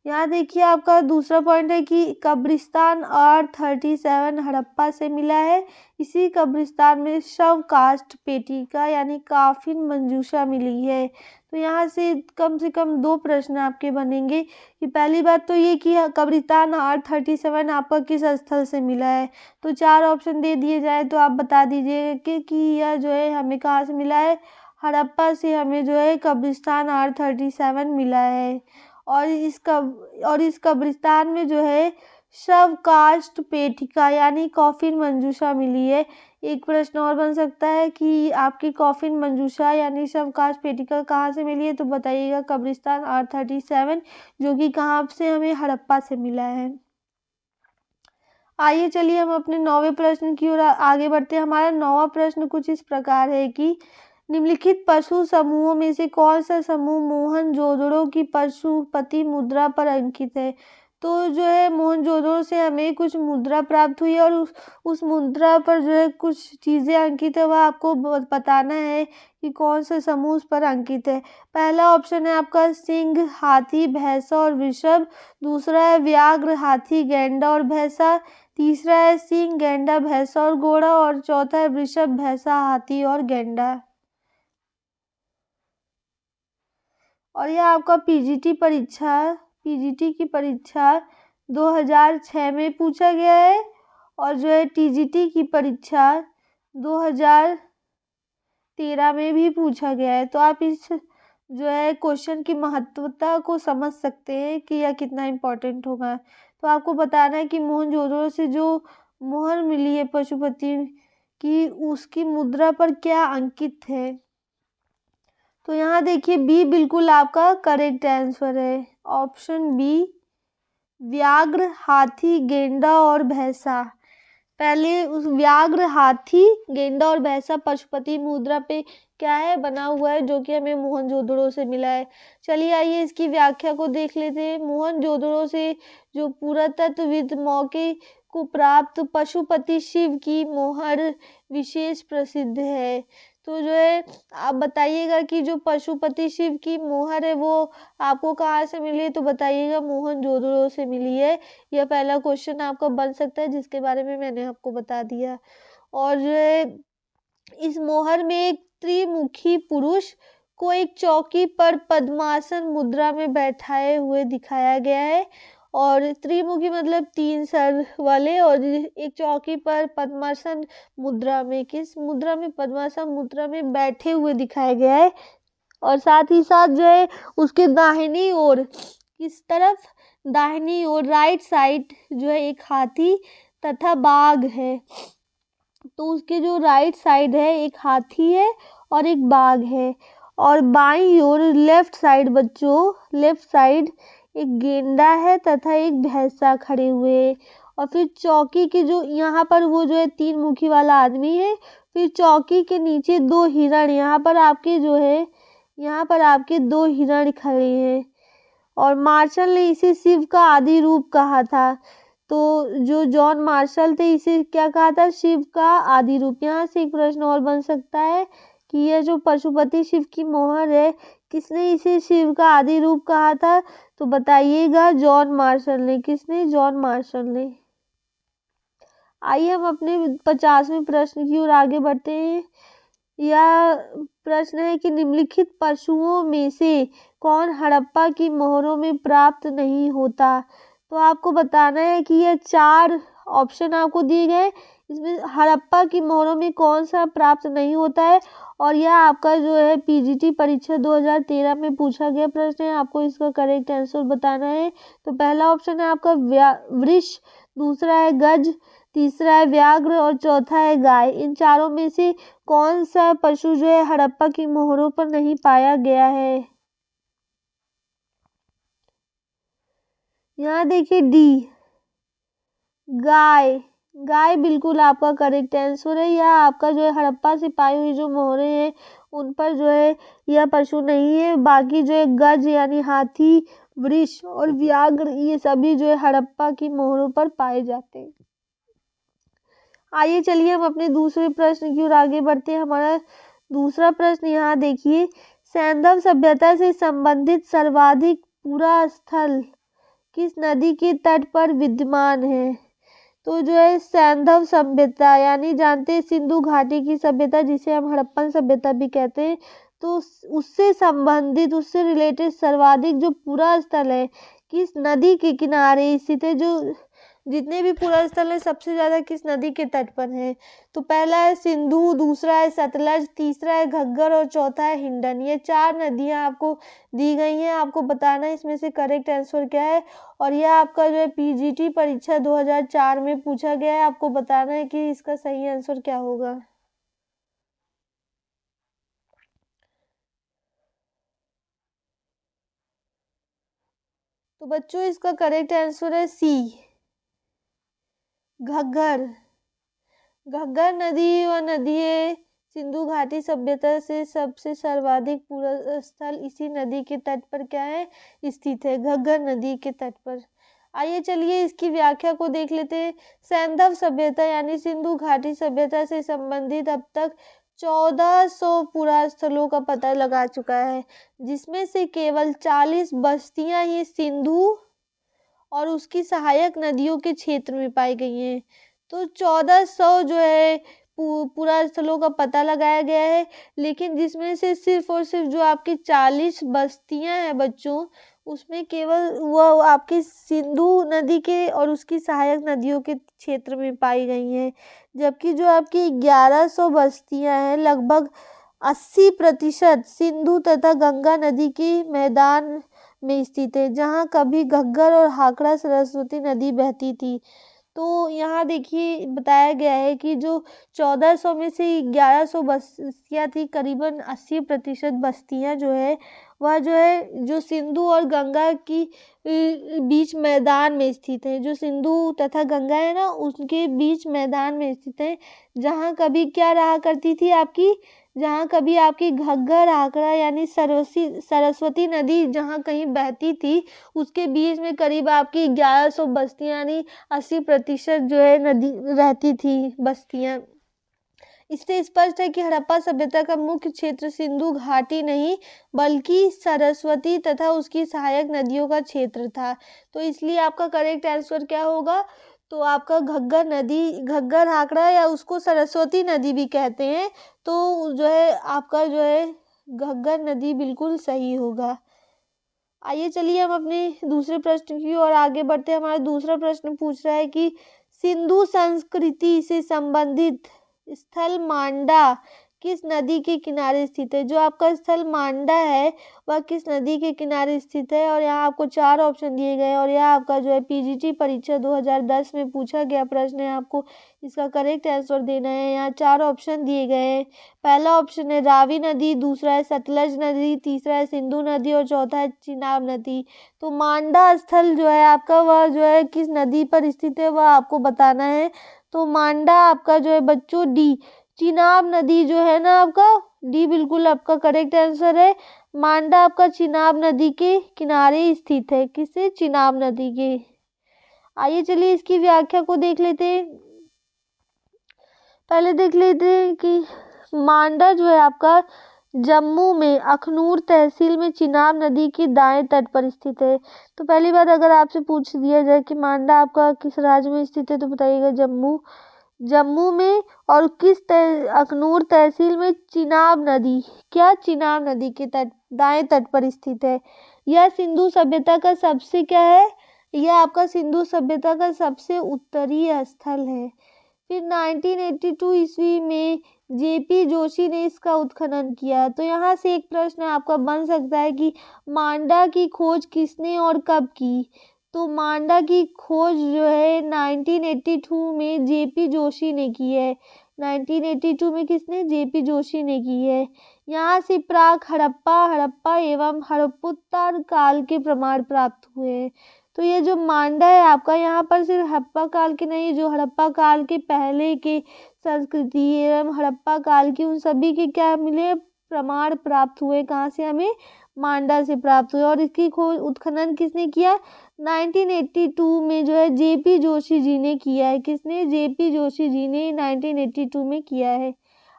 यहाँ देखिए आपका दूसरा पॉइंट है कि कब्रिस्तान R37 हड़प्पा से मिला है। इसी कब्रिस्तान में शव कास्ट पेटिका यानी काफिन मंजूषा मिली है। तो यहाँ से कम 2 प्रश्न आपके बनेंगे कि पहली बात तो ये कि कब्रिस्तान R37 आपका किस स्थल से मिला है। तो 4 ऑप्शन दे दिए जाए तो आप बता दीजिए कि यह जो है हमें कहाँ से मिला है, हड़प्पा से हमें जो है कब्रिस्तान R37 मिला है। और इस कब्रिस्तान में जो है शव कास्ट पेटिका यानी कॉफिन मंजूषा मिली है। एक प्रश्न और बन सकता है कि आपकी कॉफिन मंजूषा यानी शव कास्ट पेटिका कहाँ से मिली है, तो बताइएगा कब्रिस्तान R37 जो कि कहाँ से हमें हड़प्पा से मिला है। आइए चलिए हम अपने 9वें प्रश्न की ओर आगे बढ़ते हैं। हमारा 9वां प्रश्न कुछ इस प्रकार है कि निम्नलिखित पशु समूहों में से कौन सा समूह मोहनजोदड़ो की पशुपति मुद्रा पर अंकित है। तो जो है मोहनजोदड़ो से हमें कुछ मुद्रा प्राप्त हुई है और उस मुद्रा पर जो है कुछ चीज़ें अंकित है, वह आपको बताना है कि कौन सा समूह उस पर अंकित है। पहला ऑप्शन है आपका सिंह, हाथी, भैंसा और वृषभ। दूसरा है व्याघ्र, हाथी, गैंडा और भैंसा। तीसरा है सिंह, गैंडा, भैंसा और घोड़ा। और चौथा है वृषभ, भैंसा, हाथी और गैंडा। और यह आपका पीजीटी की परीक्षा 2006 में पूछा गया है और जो है टीजीटी की परीक्षा 2013 में भी पूछा गया है। तो आप इस जो है क्वेश्चन की महत्वता को समझ सकते हैं कि यह कितना इम्पोर्टेंट होगा। तो आपको बताना है कि मोहनजोदड़ो से जो मोहर मिली है पशुपति की, उसकी मुद्रा पर क्या अंकित है। तो यहाँ देखिए बी बिल्कुल आपका करेक्ट आंसर है। ऑप्शन बी, व्याघ्र, हाथी, गेंडा और भैंसा। पहले उस व्याघ्र, हाथी, गेंडा और भैंसा पशुपति मुद्रा पे क्या है बना हुआ है, जो कि हमें मोहनजोदड़ो से मिला है। चलिए आइए इसकी व्याख्या को देख लेते हैं। मोहनजोदड़ो से जो पुरातत्वविद मौके को प्राप्त पशुपति शिव की मोहर विशेष प्रसिद्ध है। तो जो है आप बताइएगा कि जो पशुपति शिव की मोहर है वो आपको कहाँ से मिली है, तो बताइएगा मोहनजोदड़ो से मिली है। यह पहला क्वेश्चन आपका बन सकता है जिसके बारे में मैंने आपको बता दिया। और जो है इस मोहर में एक त्रिमुखी पुरुष को एक चौकी पर पद्मासन मुद्रा में बैठाए हुए दिखाया गया है। और त्रिमुखी मतलब 3 सर वाले, और एक चौकी पर पद्मासन मुद्रा में, किस मुद्रा में, पद्मासन मुद्रा में बैठे हुए दिखाया गया है। और साथ ही साथ जो है उसके दाहिनी ओर, किस तरफ, दाहिनी ओर राइट साइड जो है एक हाथी तथा बाघ है। तो उसके जो राइट साइड है एक हाथी है और एक बाघ है। और बाईं ओर लेफ्ट साइड बच्चों, लेफ्ट साइड एक गेंडा है तथा एक भैंसा खड़े हुए। और फिर चौकी के जो यहाँ पर वो जो है 3 मुखी वाला आदमी है। फिर चौकी के नीचे 2 हिरण, यहाँ पर आपके जो है, यहाँ पर आपके 2 हिरण खड़े हैं। और मार्शल ने इसे शिव का आदि रूप कहा था। तो जो जॉन मार्शल थे इसे क्या कहा था, शिव का आदि रूप। यहाँ से एक प्रश्न और बन सकता है कि यह जो पशुपति शिव की मोहर है, किसने इसे शिव का आदि रूप कहा था, तो बताइएगा जॉन मार्शल ने। किसने, जॉन मार्शल ने। आइए हम अपने 50वें प्रश्न की ओर आगे बढ़ते हैं। यह प्रश्न है कि निम्नलिखित पशुओं में से कौन हड़प्पा की मोहरों में प्राप्त नहीं होता। तो आपको बताना है कि यह 4 ऑप्शन आपको दिए गए, इसमें हड़प्पा की मोहरों में कौन सा प्राप्त नहीं होता है। और यह आपका जो है पीजीटी परीक्षा 2013 में पूछा गया प्रश्न है, आपको इसका करेक्ट आंसर बताना है। तो पहला ऑप्शन है आपका वृष, दूसरा है गज, तीसरा है व्याघ्र और चौथा है गाय। इन चारों में से कौन सा पशु जो है हड़प्पा की मोहरों पर नहीं पाया गया है। यहाँ देखिए डी, गाय। गाय बिल्कुल आपका करेक्ट आंसर है। यह आपका जो है हड़प्पा से पाई हुई जो मोहरें हैं उन पर जो है यह पशु नहीं है। बाकी जो है गज यानी हाथी, वृष और व्याघ्र, ये सभी जो है हड़प्पा की मोहरों पर पाए जाते हैं। आइए चलिए हम अपने दूसरे प्रश्न की ओर आगे बढ़ते हैं। हमारा दूसरा प्रश्न यहाँ देखिए, सैंधव सभ्यता से संबंधित सर्वाधिक पूरा स्थल किस नदी के तट पर विद्यमान है? तो जो है सैंधव सभ्यता, यानी जानते हैं सिंधु घाटी की सभ्यता जिसे हम हड़प्पन सभ्यता भी कहते हैं। तो उससे संबंधित, उससे रिलेटेड सर्वाधिक जो पूरा स्थल है किस नदी के किनारे स्थित है? जो जितने भी पूरा स्थल है सबसे ज़्यादा किस नदी के तट पर है? तो पहला है सिंधु, दूसरा है सतलज, तीसरा है घग्गर और चौथा है हिंडन। ये 4 नदियाँ आपको दी गई हैं, आपको बताना है इसमें से करेक्ट आंसर क्या है। और यह आपका जो है पीजीटी परीक्षा 2004 में पूछा गया है, आपको बताना है कि इसका सही आंसर क्या होगा। तो बच्चों इसका करेक्ट आंसर है सी, घग्गर। घग्गर नदी व नदी सिंधु घाटी सभ्यता से सबसे सर्वाधिक पूरा स्थल इसी नदी के तट पर क्या है, स्थित है, घग्गर नदी के तट पर। आइए चलिए इसकी व्याख्या को देख लेते हैं। सैंधव सभ्यता यानी सिंधु घाटी सभ्यता से संबंधित अब तक 1400 पुरा स्थलों का पता लगा चुका है, जिसमें से केवल 40 बस्तियां ही सिंधु और उसकी सहायक नदियों के क्षेत्र में पाई गई हैं। तो 1400 जो है पुरा स्थलों का पता लगाया गया है, लेकिन जिसमें से सिर्फ और सिर्फ जो आपकी 40 बस्तियां हैं बच्चों, उसमें केवल वह आपकी सिंधु नदी के और उसकी सहायक नदियों के क्षेत्र में पाई गई हैं। जबकि जो आपकी 1100 बस्तियां हैं, लगभग 80% सिंधु तथा गंगा नदी के मैदान में स्थित है, जहाँ कभी घग्गर और हाकड़ा सरस्वती नदी बहती थी। तो यहाँ देखिए बताया गया है कि जो 1400 में से 1100 बस्तियाँ थी, करीबन 80% बस्तियाँ जो है वह जो है जो सिंधु और गंगा की बीच मैदान में स्थित है। जो सिंधु तथा गंगा है ना, उसके बीच मैदान में स्थित है, जहाँ कभी क्या रहा करती थी आपकी, जहाँ कभी आपकी घग्गर हाकड़ा यानी सरस्वती नदी जहाँ कहीं बहती थी, उसके बीच में करीब आपकी 1100 बस्तियाँ यानी 80% जो है नदी रहती थी बस्तियाँ। इससे स्पष्ट है कि हड़प्पा सभ्यता का मुख्य क्षेत्र सिंधु घाटी नहीं बल्कि सरस्वती तथा उसकी सहायक नदियों का क्षेत्र था। तो इसलिए आपका करेक्ट आंसर क्या होगा? तो आपका घग्गर नदी, घग्गर हाकड़ा या उसको सरस्वती नदी भी कहते हैं, तो जो है आपका जो है घग्गर नदी बिल्कुल सही होगा। आइए चलिए हम अपने दूसरे प्रश्न की ओर आगे बढ़ते हैं। हमारा दूसरा प्रश्न पूछ रहा है कि सिंधु संस्कृति से संबंधित स्थल मांडा किस नदी के किनारे स्थित है? जो आपका स्थल मांडा है वह किस नदी के किनारे स्थित है? और यहाँ आपको 4 ऑप्शन दिए गए हैं, और यह आपका जो है पीजीटी परीक्षा 2010 में पूछा गया प्रश्न है, आपको इसका करेक्ट आंसर देना है। यहाँ 4 ऑप्शन दिए गए हैं। पहला ऑप्शन है रावी नदी, दूसरा है सतलज नदी, तीसरा है सिंधु नदी और चौथा है चिनाब नदी। तो मांडा स्थल जो है आपका वह जो है किस नदी पर स्थित है वह आपको बताना है। तो मांडा आपका जो है बच्चों डी, चिनाब नदी जो है ना आपका डी बिल्कुल आपका करेक्ट आंसर है। मांडा आपका चिनाब नदी के किनारे स्थित है, किससे? चिनाब नदी के। आइए चलिए इसकी व्याख्या को देख लेते हैं। पहले देख लेते हैं कि मांडा जो है आपका जम्मू में अखनूर तहसील में चिनाब नदी के दाएं तट पर स्थित है। तो पहली बात अगर आपसे पूछ दिया जाए कि मांडा आपका किस राज्य में स्थित है, तो बताइएगा जम्मू में। और किस अखनूर तहसील में? चिनाब नदी, क्या चिनाब नदी के तट दाएं तट पर स्थित है। यह सिंधु सभ्यता का सबसे क्या है, यह आपका सिंधु सभ्यता का सबसे उत्तरी स्थल है। फिर 1982 ईस्वी में जेपी जोशी ने इसका उत्खनन किया। तो यहाँ से एक प्रश्न आपका बन सकता है कि मांडा की खोज किसने और कब की? तो मांडा की खोज जो है 1982 में जेपी जोशी ने की है। 1982 में किसने? जेपी जोशी ने की है। यहाँ से प्राक हड़प्पा एवं हड़प्पोत्तर काल के प्रमाण प्राप्त हुए हैं। तो ये जो मांडा है आपका, यहाँ पर सिर्फ हड़प्पा काल के नहीं, जो हड़प्पा काल के पहले के संस्कृति एवं हड़प्पा काल की उन सभी के क्या मिले? प्रमाण प्राप्त हुए। कहाँ से? हमें मांडा से प्राप्त हुए। और इसकी खोज उत्खनन किसने किया? 1982 में जो है जेपी जोशी जी ने किया है। किसने? जेपी जोशी जी ने 1982 में किया है।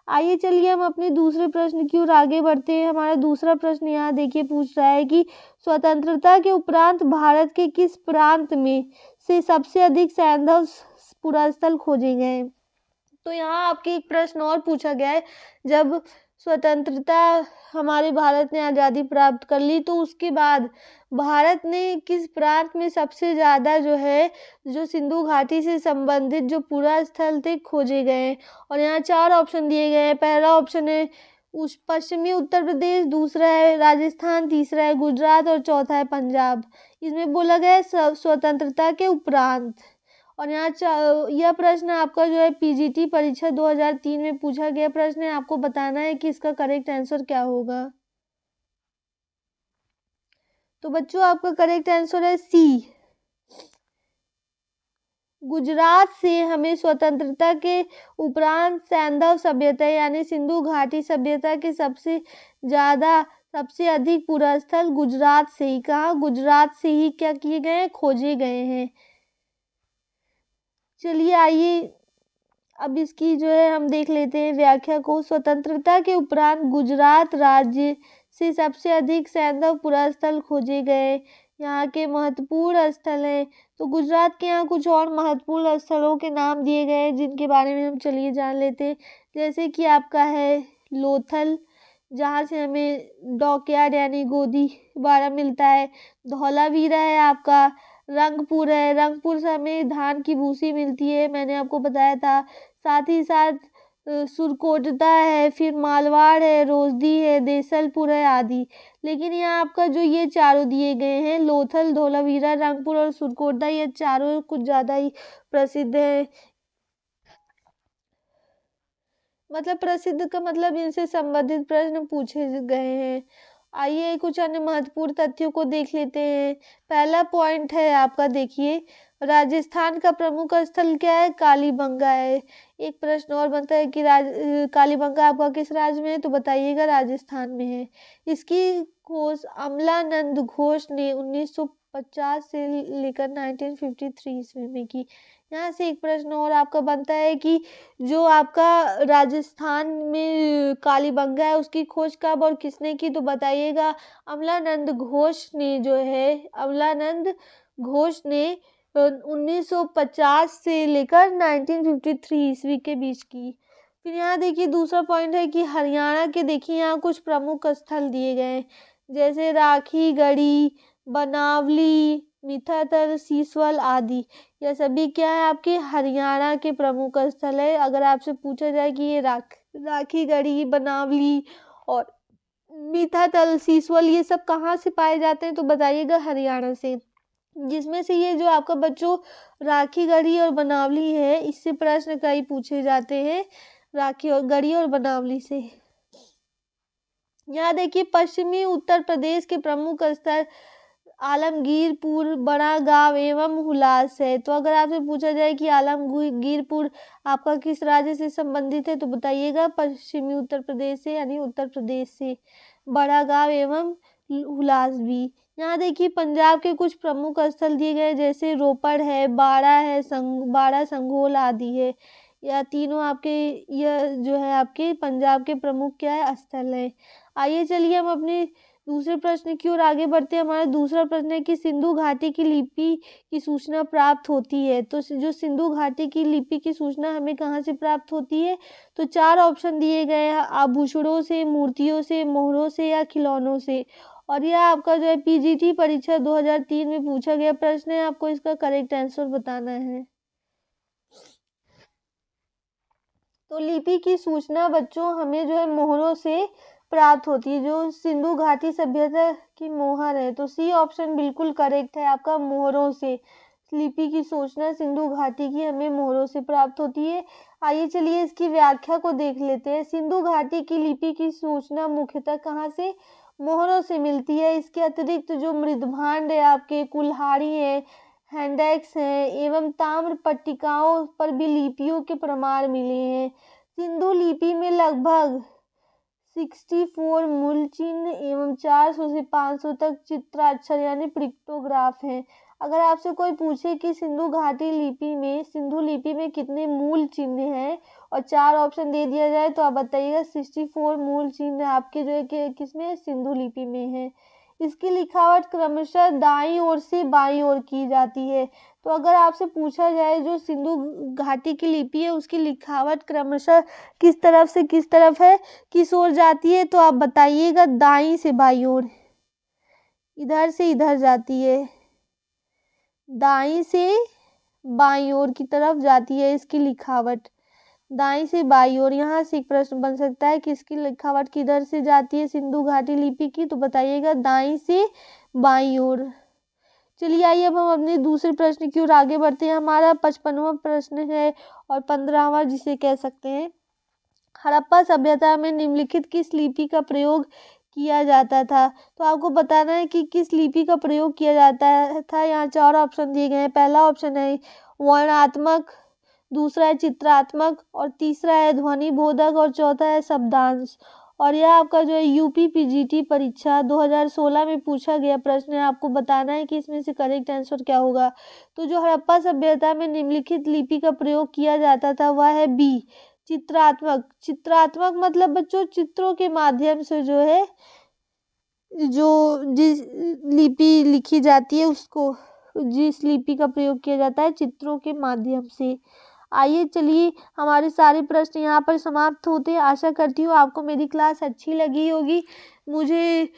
आइए चलिए हम अपने दूसरे प्रश्न की ओर आगे बढ़ते हैं। हमारा दूसरा प्रश्न यहाँ देखिए पूछ रहा है कि स्वतंत्रता के उपरांत भारत के किस प्रांत में से सबसे अधिक सैंधव पुरास्थल खोजे गए। तो यहाँ आपके एक प्रश्न और पूछा गया है, जब स्वतंत्रता हमारे भारत ने आज़ादी प्राप्त कर ली तो उसके बाद भारत ने किस प्रांत में सबसे ज़्यादा जो सिंधु घाटी से संबंधित जो पुरा स्थल थे खोजे गए। और यहाँ 4 ऑप्शन दिए गए हैं। पहला ऑप्शन है पश्चिमी उत्तर प्रदेश, दूसरा है राजस्थान, तीसरा है गुजरात और चौथा है पंजाब। इसमें बोला गया है स्वतंत्रता के उपरांत। और यहाँ यह प्रश्न आपका पीजीटी परीक्षा 2003 में पूछा गया प्रश्न है। आपको बताना है कि इसका करेक्ट आंसर क्या होगा। तो बच्चों आपका करेक्ट आंसर है सी, गुजरात से हमें स्वतंत्रता के उपरांत सैंधव सभ्यता यानी सिंधु घाटी सभ्यता के सबसे अधिक पुरास्थल गुजरात से ही गुजरात से ही क्या किए गए हैं, खोजे गए हैं। चलिए आइए अब इसकी हम देख लेते हैं व्याख्या को। स्वतंत्रता के उपरांत गुजरात राज्य से सबसे अधिक सैंधव पुरास्थल खोजे गए। यहाँ के महत्वपूर्ण स्थल हैं, तो गुजरात के यहाँ कुछ और महत्वपूर्ण स्थलों के नाम दिए गए हैं जिनके बारे में हम चलिए जान लेते हैं। जैसे कि आपका है लोथल, जहाँ से हमें डॉकयार्ड यानी गोदीबारा मिलता है। धौलावीरा है आपका, रंगपुर है, रंगपुर से हमें धान की भूसी मिलती है, मैंने आपको बताया था। साथ ही साथ सुरकोटता है, फिर मालवाड़ है, रोजदी है, देसलपुर है आदि। लेकिन यहाँ आपका ये चारों दिए गए हैं लोथल, धौलावीरा, रंगपुर और सुरकोटता, ये चारों कुछ ज़्यादा ही प्रसिद्ध है। मतलब प्रसिद्ध का मतलब इनसे संबंधित प्रश्न पूछे गए हैं। आइए कुछ अन्य महत्वपूर्ण तथ्यों को देख लेते हैं। पहला पॉइंट है आपका देखिए, राजस्थान का प्रमुख स्थल क्या है, कालीबंगा है। एक प्रश्न और बनता है कि कालीबंगा आपका किस राज्य में है, तो बताइएगा राजस्थान में है। इसकी खोज अमलानंद घोष ने 1950 से लेकर 1953 ईस्वी में की। यहाँ से एक प्रश्न और आपका बनता है कि जो आपका राजस्थान में कालीबंगा है उसकी खोज कब और किसने की, तो बताइएगा अमलानंद घोष ने 1950 से लेकर 1953 ईस्वी के बीच की। फिर यहाँ देखिए दूसरा पॉइंट है कि हरियाणा के देखिए यहाँ कुछ प्रमुख स्थल दिए गए हैं, जैसे राखी गढ़ी, बनावली, मिठातल, सीसवल आदि। यह सभी क्या है आपके हरियाणा के प्रमुख स्थल है। अगर आपसे पूछा जाए कि ये राखी गढ़ी, बनावली और मिठातल, सीसवल ये सब कहाँ से पाए जाते हैं, तो बताइएगा हरियाणा से। जिसमें से ये जो आपका बच्चों राखी गढ़ी और बनावली है, इससे प्रश्न कई पूछे जाते हैं राखी और गढ़ी और बनावली से। यहाँ देखिए पश्चिमी उत्तर प्रदेश के प्रमुख स्थल आलमगीरपुर, बड़ा गांव एवं हुलास है। तो अगर आपसे पूछा जाए कि आलमगीरपुर आपका किस राज्य से संबंधित है, तो बताइएगा पश्चिमी उत्तर प्रदेश से यानी उत्तर प्रदेश से। बड़ा गांव एवं हुलास भी। यहाँ देखिए पंजाब के कुछ प्रमुख स्थल दिए गए, जैसे रोपड़ है, बाड़ा संगोल आदि है। यह तीनों आपके पंजाब के प्रमुख क्या है स्थल है। आइए चलिए हम अपने दूसरे प्रश्न की ओर आगे बढ़ते हैं। हमारा दूसरा प्रश्न है कि सिंधु घाटी की लिपि की सूचना प्राप्त होती है। तो जो सिंधु घाटी की लिपि की सूचना हमें कहाँ से प्राप्त होती है, तो 4 ऑप्शन दिए गए हैं, आभूषणों से, मूर्तियों से, मोहरों से या खिलौनों से। और यह आपका पीजीटी परीक्षा 2003 में पूछा गया प्रश्न है। आपको इसका करेक्ट आंसर बताना है। तो लिपि की सूचना बच्चों हमें मोहरों से प्राप्त होती है, जो सिंधु घाटी सभ्यता की मोहर है। तो सी ऑप्शन बिल्कुल करेक्ट है आपका, मोहरों से लिपि की सूचना सिंधु घाटी की हमें मोहरों से प्राप्त होती है। आइए चलिए इसकी व्याख्या को देख लेते हैं। सिंधु घाटी की लिपि की सूचना मुख्यतः कहाँ से, मोहरों से मिलती है। इसके अतिरिक्त जो मृदभांड है आपके, कुल्हाड़ी है, हैंडेक्स है एवं ताम्र पट्टिकाओं पर भी लिपियों के प्रमाण मिले हैं। सिंधु लिपि में लगभग 64 मूल चिन्ह एवं 400 से 500 तक चित्राक्षर यानी पिक्टोग्राफ हैं। अगर आपसे कोई पूछे कि सिंधु लिपि में कितने मूल चिन्ह हैं और 4 ऑप्शन दे दिया जाए तो आप बताइएगा 64 मूल चिन्ह आपके जो है कि किसमें सिंधु लिपि में है। इसकी लिखावट क्रमशः दाईं ओर से बाईं ओर की जाती है। तो अगर आपसे पूछा जाए जो सिंधु घाटी की लिपि है उसकी लिखावट क्रमशः किस तरफ से किस तरफ है, किस ओर जाती है, तो आप बताइएगा दाईं से बाईं ओर, इधर से इधर जाती है, दाईं से बाईं ओर की तरफ जाती है इसकी लिखावट, दाईं से बाईं ओर। यहाँ से एक प्रश्न बन सकता है कि इसकी लिखावट किधर से जाती है सिंधु घाटी लिपि की, तो बताइएगा दाईं से बाईं ओर। चलिए आइए अब हम अपने दूसरे प्रश्न की ओर आगे बढ़ते हैं। हमारा 55वां प्रश्न है और 15वां जिसे कह सकते हैं। हड़प्पा सभ्यता में निम्नलिखित किस लिपि का प्रयोग किया जाता था। तो आपको बताना है कि किस लिपि का प्रयोग किया जाता था। यहाँ 4 ऑप्शन दिए गए हैं। पहला ऑप्शन है वर्णात्मक, दूसरा है चित्रात्मक और तीसरा है ध्वनि बोधक और चौथा है शब्दांश। और यह आपका जो है यूपी पीजीटी परीक्षा 2016 में पूछा गया प्रश्न है। आपको बताना है कि इसमें से करेक्ट आंसर क्या होगा। तो जो हड़प्पा सभ्यता में निम्नलिखित लिपि का प्रयोग किया जाता था वह है बी, चित्रात्मक। चित्रात्मक मतलब बच्चों चित्रों के माध्यम से जो है जो जिस लिपि लिखी जाती है उसको, जिस लिपि का प्रयोग किया जाता है चित्रों के माध्यम से। आइए चलिए हमारे सारे प्रश्न यहाँ पर समाप्त होते हैं। आशा करती हूँ आपको मेरी क्लास अच्छी लगी होगी। मुझे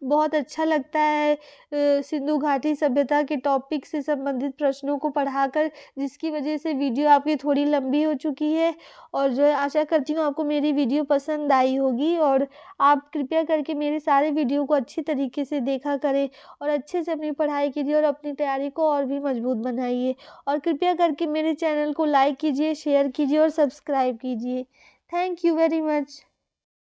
बहुत अच्छा लगता है सिंधु घाटी सभ्यता के टॉपिक से संबंधित प्रश्नों को पढ़ाकर, जिसकी वजह से वीडियो आपकी थोड़ी लंबी हो चुकी है। और जो है आशा करती हूँ आपको मेरी वीडियो पसंद आई होगी और आप कृपया करके मेरे सारे वीडियो को अच्छी तरीके से देखा करें और अच्छे से अपनी पढ़ाई कीजिए और अपनी तैयारी को और भी मजबूत बनाइए। और कृपया करके मेरे चैनल को लाइक कीजिए, शेयर कीजिए और सब्सक्राइब कीजिए। Thank you very much.